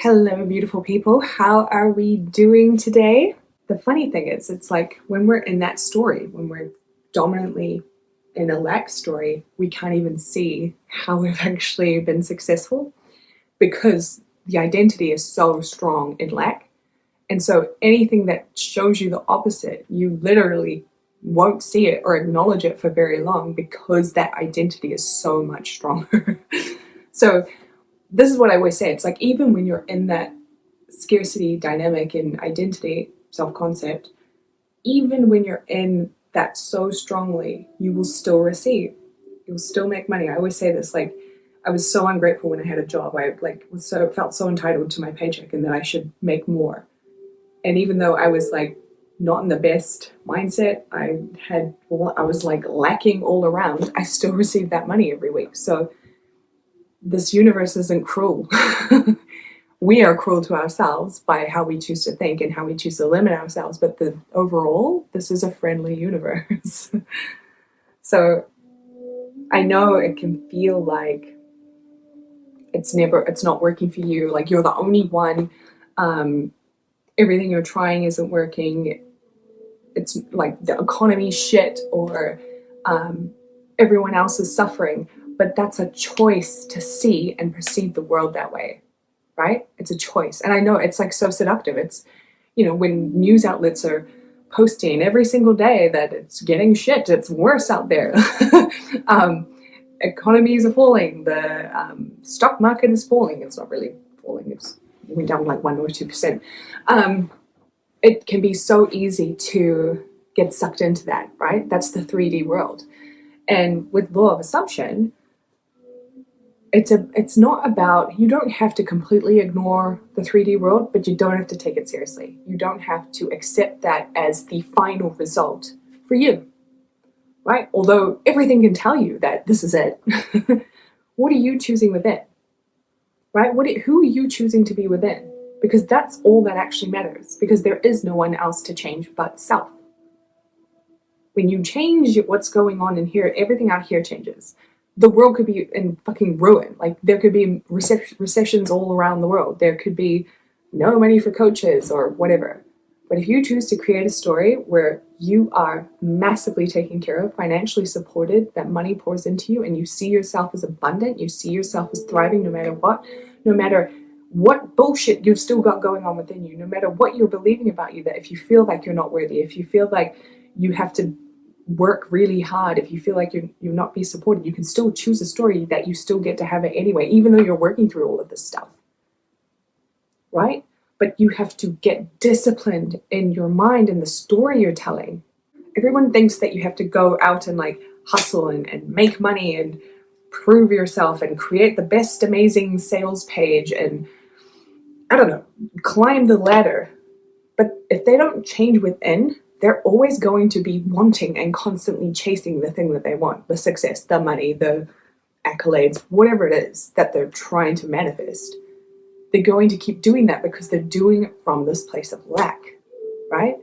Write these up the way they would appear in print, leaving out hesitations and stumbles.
Hello, beautiful people. How are we doing today? The funny thing is, it's like when we're in that story, when we're dominantly in a lack story, we can't even see how we've actually been successful because the identity is so strong in lack. And so anything that shows you the opposite, you literally won't see it or acknowledge it for very long because that identity is so much stronger. So this is what I always say. It's like even when you're in that scarcity dynamic and identity, self-concept, even when you're in that so strongly, you will still receive. You'll still make money. I always say this, like, I was so ungrateful when I had a job. I felt so entitled to my paycheck and that I should make more. And even though I was like not in the best mindset, I was like lacking all around, I still received that money every week. So this universe isn't cruel. We are cruel to ourselves by how we choose to think and how we choose to limit ourselves. But overall, this is a friendly universe. So I know it can feel like it's not working for you. Like you're the only one. Everything you're trying isn't working. It's like the economy's shit or everyone else is suffering. But that's a choice to see and perceive the world that way, right? It's a choice. And I know it's like so seductive. It's, when news outlets are posting every single day that it's getting shit, it's worse out there. Economies are falling. The stock market is falling. It's not really falling. It went down like 1 or 2%. It can be so easy to get sucked into that, right? That's the 3D world. And with law of assumption, it's not about, you don't have to completely ignore the 3D world, but you don't have to take it seriously. You don't have to accept that as the final result for you, right? Although everything can tell you that this is it. What are you choosing within, right? Who are you choosing to be within? Because that's all that actually matters, because there is no one else to change but self. When you change what's going on in here, everything out here changes. The world could be in fucking ruin. Like there could be recessions all around the world. There could be no money for coaches or whatever. But if you choose to create a story where you are massively taken care of, financially supported, that money pours into you, and you see yourself as abundant, you see yourself as thriving no matter what bullshit you've still got going on within you, no matter what you're believing about you, that if you feel like you're not worthy, if you feel like you have to work really hard, if you feel like you're not being supported, you can still choose a story that you still get to have it anyway, even though you're working through all of this stuff, right? But you have to get disciplined in your mind and the story you're telling. Everyone thinks that you have to go out and like hustle and make money and prove yourself and create the best amazing sales page and, I don't know, climb the ladder. But if they don't change within, they're always going to be wanting and constantly chasing the thing that they want, the success, the money, the accolades, whatever it is that they're trying to manifest. They're going to keep doing that because they're doing it from this place of lack, right?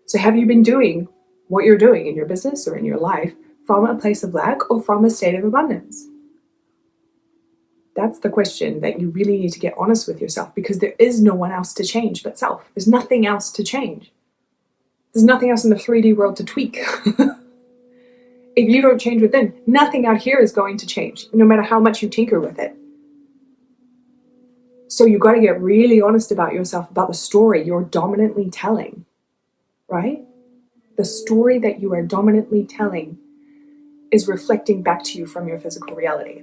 So have you been doing what you're doing in your business or in your life from a place of lack or from a state of abundance? That's the question that you really need to get honest with yourself, because there is no one else to change but self. There's nothing else to change. There's nothing else in the 3D world to tweak. If you don't change within, nothing out here is going to change, no matter how much you tinker with it. So you got to get really honest about yourself, about the story you're dominantly telling, right? The story that you are dominantly telling is reflecting back to you from your physical reality.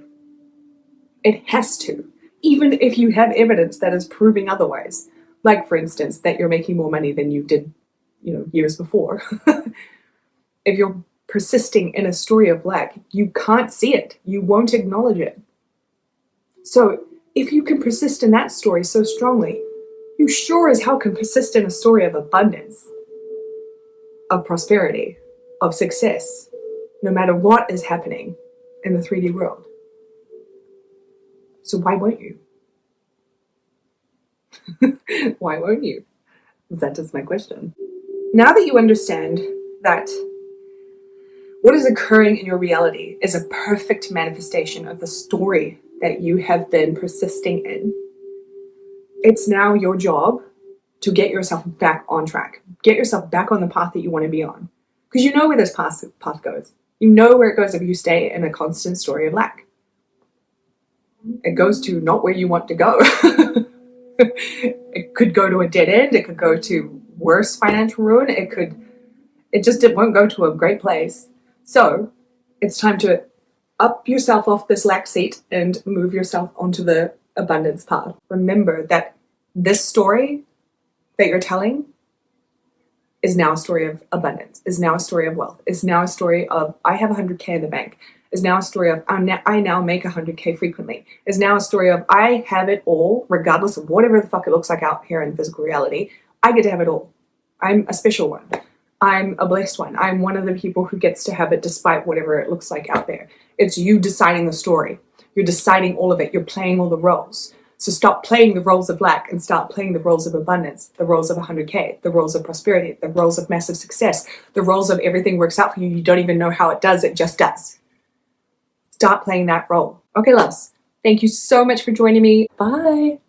It has to, even if you have evidence that is proving otherwise. Like, for instance, that you're making more money than you did years before. If you're persisting in a story of lack, you can't see it. You won't acknowledge it. So if you can persist in that story so strongly, you sure as hell can persist in a story of abundance, of prosperity, of success, no matter what is happening in the 3D world. So why won't you? Why won't you? That is my question. Now that you understand that what is occurring in your reality is a perfect manifestation of the story that you have been persisting in, It's now your job to get yourself back on track. Get yourself back on the path that you want to be on. Because you know where this path goes. You know where it goes if you stay in a constant story of lack. It goes to not where you want to go. It could go to a dead end. It could go to worse financial ruin. It won't go to a great place. So it's time to up yourself off this lack seat and move yourself onto the abundance path. Remember that this story that you're telling is now a story of abundance, is now a story of wealth, is now a story of I have 100K in the bank, is now a story of I now make 100K frequently, is now a story of I have it all, regardless of whatever the fuck it looks like out here in physical reality. I get to have it all. I'm a special one. I'm a blessed one. I'm one of the people who gets to have it despite whatever it looks like out there. It's you deciding the story. You're deciding all of it. You're playing all the roles. So stop playing the roles of lack and start playing the roles of abundance, the roles of 100K, the roles of prosperity, the roles of massive success, the roles of everything works out for you. You don't even know how it does. It just does. Start playing that role. Okay, loves. Thank you so much for joining me. Bye.